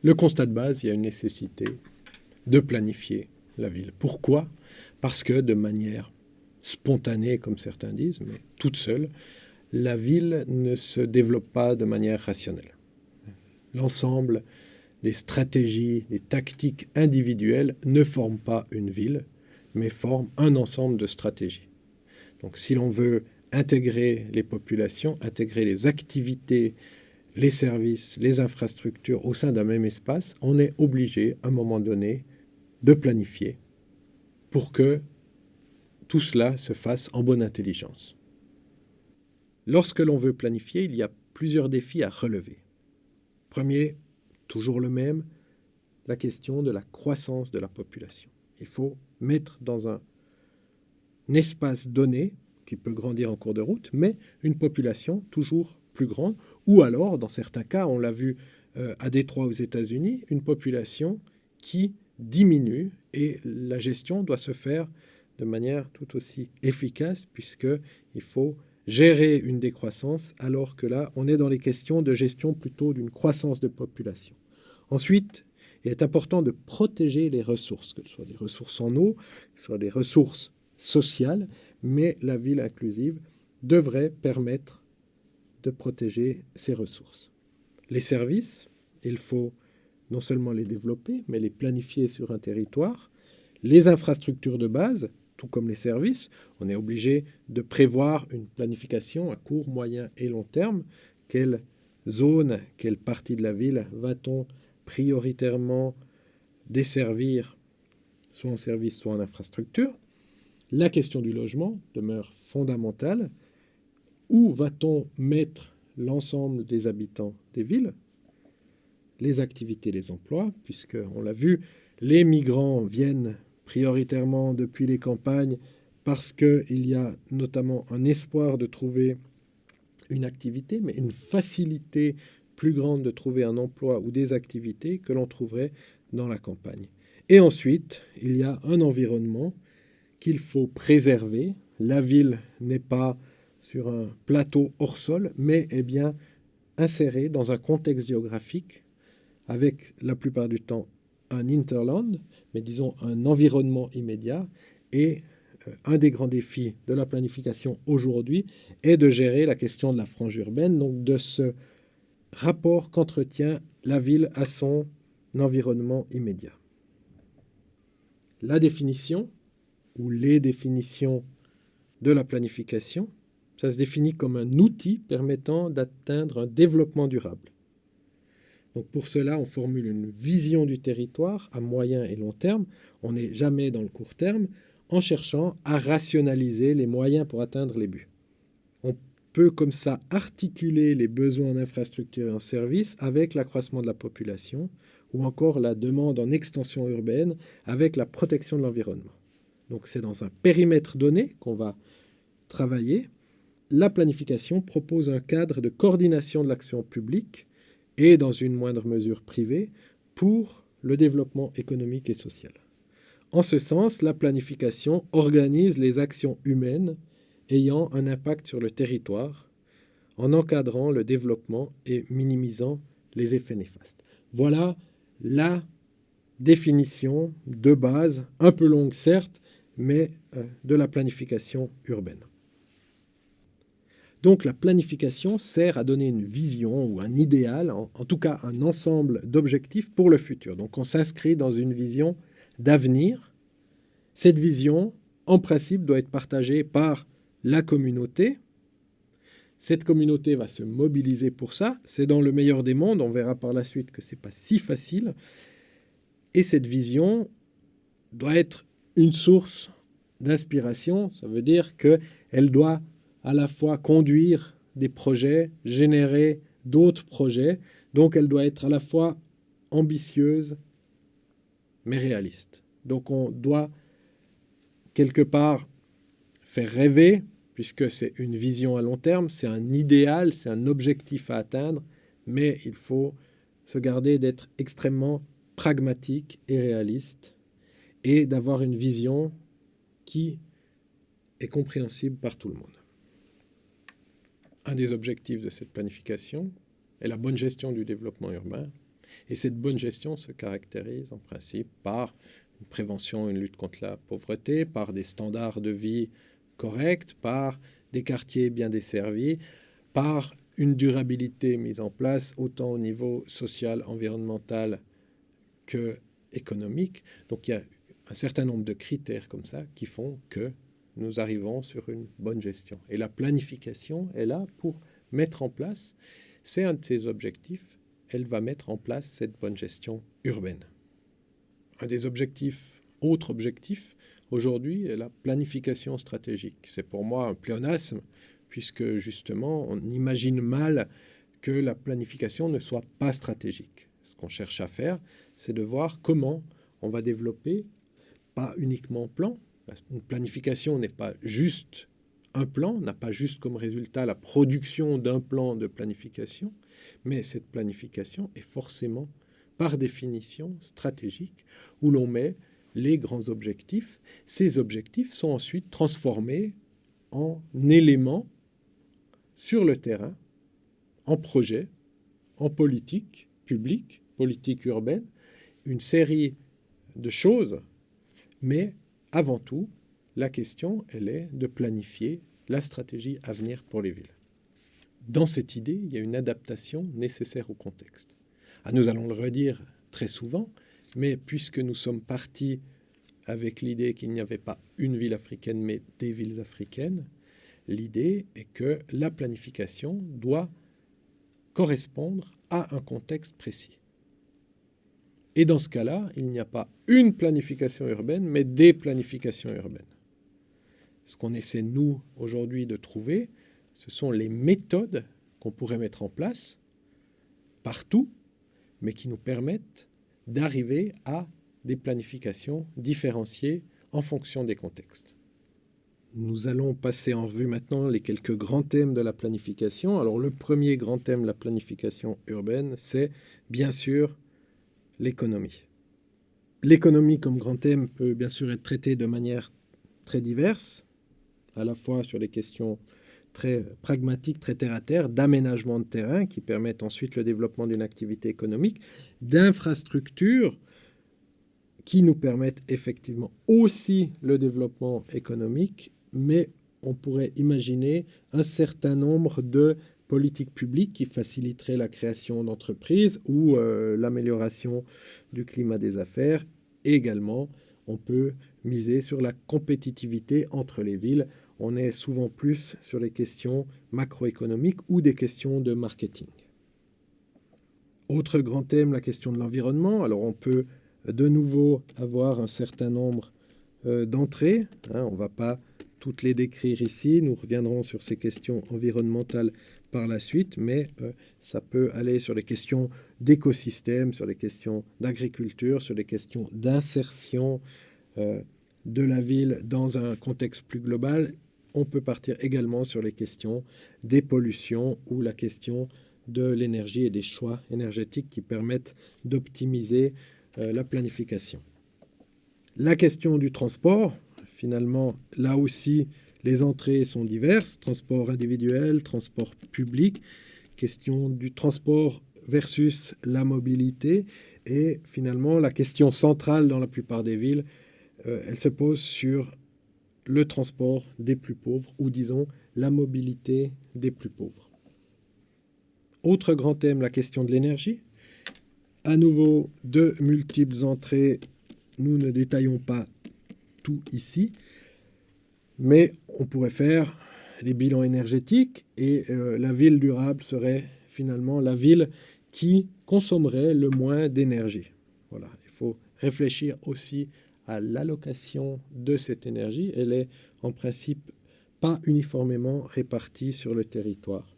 Le constat de base, il y a une nécessité de planifier la ville. Pourquoi? Parce que de manière spontanée, comme certains disent, mais toute seule, la ville ne se développe pas de manière rationnelle. L'ensemble des stratégies, des tactiques individuelles ne forment pas une ville, mais forment un ensemble de stratégies. Donc si l'on veut intégrer les populations, intégrer les activités, les services, les infrastructures au sein d'un même espace, on est obligé, à un moment donné, de planifier pour que tout cela se fasse en bonne intelligence. Lorsque l'on veut planifier, il y a plusieurs défis à relever. Premier, toujours le même, la question de la croissance de la population. Il faut mettre dans un espace donné, qui peut grandir en cours de route, mais une population toujours plus grande, ou alors, dans certains cas, on l'a vu à Détroit aux États-Unis, une population qui diminue et la gestion doit se faire de manière tout aussi efficace puisqu'il faut gérer une décroissance alors que là, on est dans les questions de gestion plutôt d'une croissance de population. Ensuite, il est important de protéger les ressources, que ce soit des ressources en eau, que ce soit des ressources sociales, mais la ville inclusive devrait permettre de protéger ces ressources. Les services, il faut non seulement les développer, mais les planifier sur un territoire. Les infrastructures de base, tout comme les services, on est obligé de prévoir une planification à court, moyen et long terme. Quelle zone, quelle partie de la ville va-t-on prioritairement desservir, soit en service, soit en infrastructure? La question du logement demeure fondamentale. Où va-t-on mettre l'ensemble des habitants des villes? Les activités, les emplois, puisqu'on l'a vu, les migrants viennent prioritairement depuis les campagnes parce qu'il y a notamment un espoir de trouver une activité, mais une facilité plus grande de trouver un emploi ou des activités que l'on trouverait dans la campagne. Et ensuite, il y a un environnement qu'il faut préserver. La ville n'est pas sur un plateau hors sol, mais est bien insérée dans un contexte géographique avec la plupart du temps un hinterland, mais disons un environnement immédiat. Et un des grands défis de la planification aujourd'hui est de gérer la question de la frange urbaine, donc de ce rapport qu'entretient la ville à son environnement immédiat. La définition, ou les définitions de la planification, ça se définit comme un outil permettant d'atteindre un développement durable. Donc pour cela, on formule une vision du territoire à moyen et long terme. On n'est jamais dans le court terme, en cherchant à rationaliser les moyens pour atteindre les buts. On peut comme ça articuler les besoins en infrastructure et en services avec l'accroissement de la population ou encore la demande en extension urbaine avec la protection de l'environnement. Donc c'est dans un périmètre donné qu'on va travailler. La planification propose un cadre de coordination de l'action publique et, dans une moindre mesure privée, pour le développement économique et social. En ce sens, la planification organise les actions humaines ayant un impact sur le territoire en encadrant le développement et minimisant les effets néfastes. Voilà la définition de base, un peu longue certes, mais de la planification urbaine. Donc la planification sert à donner une vision ou un idéal, en tout cas un ensemble d'objectifs pour le futur. Donc on s'inscrit dans une vision d'avenir. Cette vision, en principe, doit être partagée par la communauté. Cette communauté va se mobiliser pour ça. C'est dans le meilleur des mondes. On verra par la suite que ce n'est pas si facile. Et cette vision doit être une source d'inspiration. Ça veut dire qu'elle doit à la fois conduire des projets, générer d'autres projets. Donc elle doit être à la fois ambitieuse, mais réaliste. Donc on doit quelque part faire rêver, puisque c'est une vision à long terme, c'est un idéal, c'est un objectif à atteindre, mais il faut se garder d'être extrêmement pragmatique et réaliste et d'avoir une vision qui est compréhensible par tout le monde. Un des objectifs de cette planification est la bonne gestion du développement urbain. Et cette bonne gestion se caractérise en principe par une prévention, une lutte contre la pauvreté, par des standards de vie corrects, par des quartiers bien desservis, par une durabilité mise en place autant au niveau social, environnemental que économique. Donc il y a un certain nombre de critères comme ça qui font que nous arrivons sur une bonne gestion. Et la planification est là pour mettre en place, c'est un de ses objectifs, elle va mettre en place cette bonne gestion urbaine. Un des objectifs, autre objectif, aujourd'hui, est la planification stratégique. C'est pour moi un pléonasme, puisque justement, on imagine mal que la planification ne soit pas stratégique. Ce qu'on cherche à faire, c'est de voir comment on va développer, pas uniquement plan. Une planification n'est pas juste un plan, n'a pas juste comme résultat la production d'un plan de planification, mais cette planification est forcément, par définition, stratégique, où l'on met les grands objectifs. Ces objectifs sont ensuite transformés en éléments sur le terrain, en projet, en politique publique, politique urbaine, une série de choses, mais avant tout, la question, elle est de planifier la stratégie à venir pour les villes. Dans cette idée, il y a une adaptation nécessaire au contexte. Nous allons le redire très souvent, mais puisque nous sommes partis avec l'idée qu'il n'y avait pas une ville africaine, mais des villes africaines, l'idée est que la planification doit correspondre à un contexte précis. Et dans ce cas-là, il n'y a pas une planification urbaine, mais des planifications urbaines. Ce qu'on essaie, nous, aujourd'hui, de trouver, ce sont les méthodes qu'on pourrait mettre en place partout, mais qui nous permettent d'arriver à des planifications différenciées en fonction des contextes. Nous allons passer en revue maintenant les quelques grands thèmes de la planification. Alors, le premier grand thème de la planification urbaine, c'est bien sûr l'économie. L'économie comme grand thème peut bien sûr être traité de manière très diverse, à la fois sur des questions très pragmatiques, très terre-à-terre, d'aménagement de terrain qui permettent ensuite le développement d'une activité économique, d'infrastructures qui nous permettent effectivement aussi le développement économique, mais on pourrait imaginer un certain nombre de politiques publiques qui faciliteraient la création d'entreprises ou l'amélioration du climat des affaires. Et également, on peut miser sur la compétitivité entre les villes. On est souvent plus sur les questions macroéconomiques ou des questions de marketing. Autre grand thème, la question de l'environnement. Alors on peut de nouveau avoir un certain nombre d'entrées. On ne va pas toutes les décrire ici. Nous reviendrons sur ces questions environnementales par la suite, mais ça peut aller sur les questions d'écosystème, sur les questions d'agriculture, sur les questions d'insertion de la ville dans un contexte plus global. On peut partir également sur les questions des pollutions ou la question de l'énergie et des choix énergétiques qui permettent d'optimiser la planification. La question du transport, finalement, là aussi, les entrées sont diverses, transport individuel, transport public, question du transport versus la mobilité, et finalement, la question centrale dans la plupart des villes, elle se pose sur le transport des plus pauvres, ou disons, la mobilité des plus pauvres. Autre grand thème, la question de l'énergie. À nouveau, de multiples entrées, nous ne détaillons pas tout ici, mais on pourrait faire des bilans énergétiques et la ville durable serait finalement la ville qui consommerait le moins d'énergie. Voilà, il faut réfléchir aussi à l'allocation de cette énergie. Elle est en principe pas uniformément répartie sur le territoire.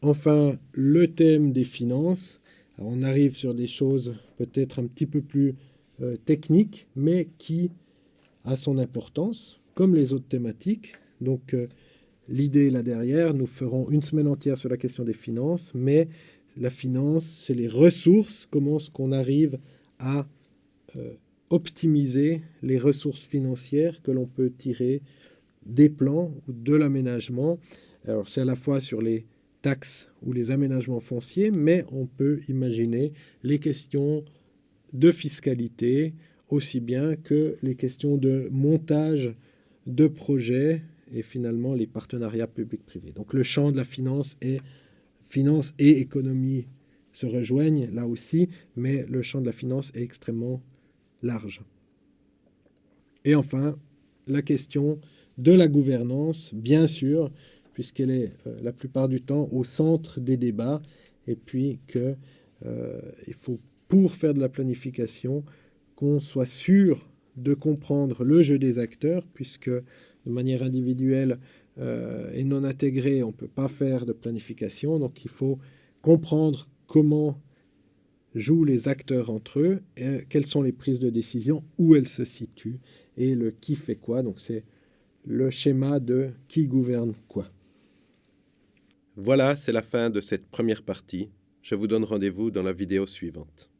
Enfin, le thème des finances. Alors, on arrive sur des choses peut-être un petit peu plus techniques, mais qui a son importance, comme les autres thématiques. Donc, l'idée là derrière, nous ferons une semaine entière sur la question des finances, mais la finance, c'est les ressources, comment est-ce qu'on arrive à optimiser les ressources financières que l'on peut tirer des plans ou de l'aménagement. Alors, c'est à la fois sur les taxes ou les aménagements fonciers, mais on peut imaginer les questions de fiscalité aussi bien que les questions de montage de projets et finalement les partenariats publics-privés. Donc le champ de la finance et économie se rejoignent là aussi, mais le champ de la finance est extrêmement large. Et enfin, la question de la gouvernance, bien sûr, puisqu'elle est la plupart du temps au centre des débats, et puis qu'il faut, pour faire de la planification, qu'on soit sûr de comprendre le jeu des acteurs, puisque de manière individuelle et non intégrée, on ne peut pas faire de planification, donc il faut comprendre comment jouent les acteurs entre eux, et quelles sont les prises de décision, où elles se situent, et le qui fait quoi. Donc c'est le schéma de qui gouverne quoi. Voilà, c'est la fin de cette première partie. Je vous donne rendez-vous dans la vidéo suivante.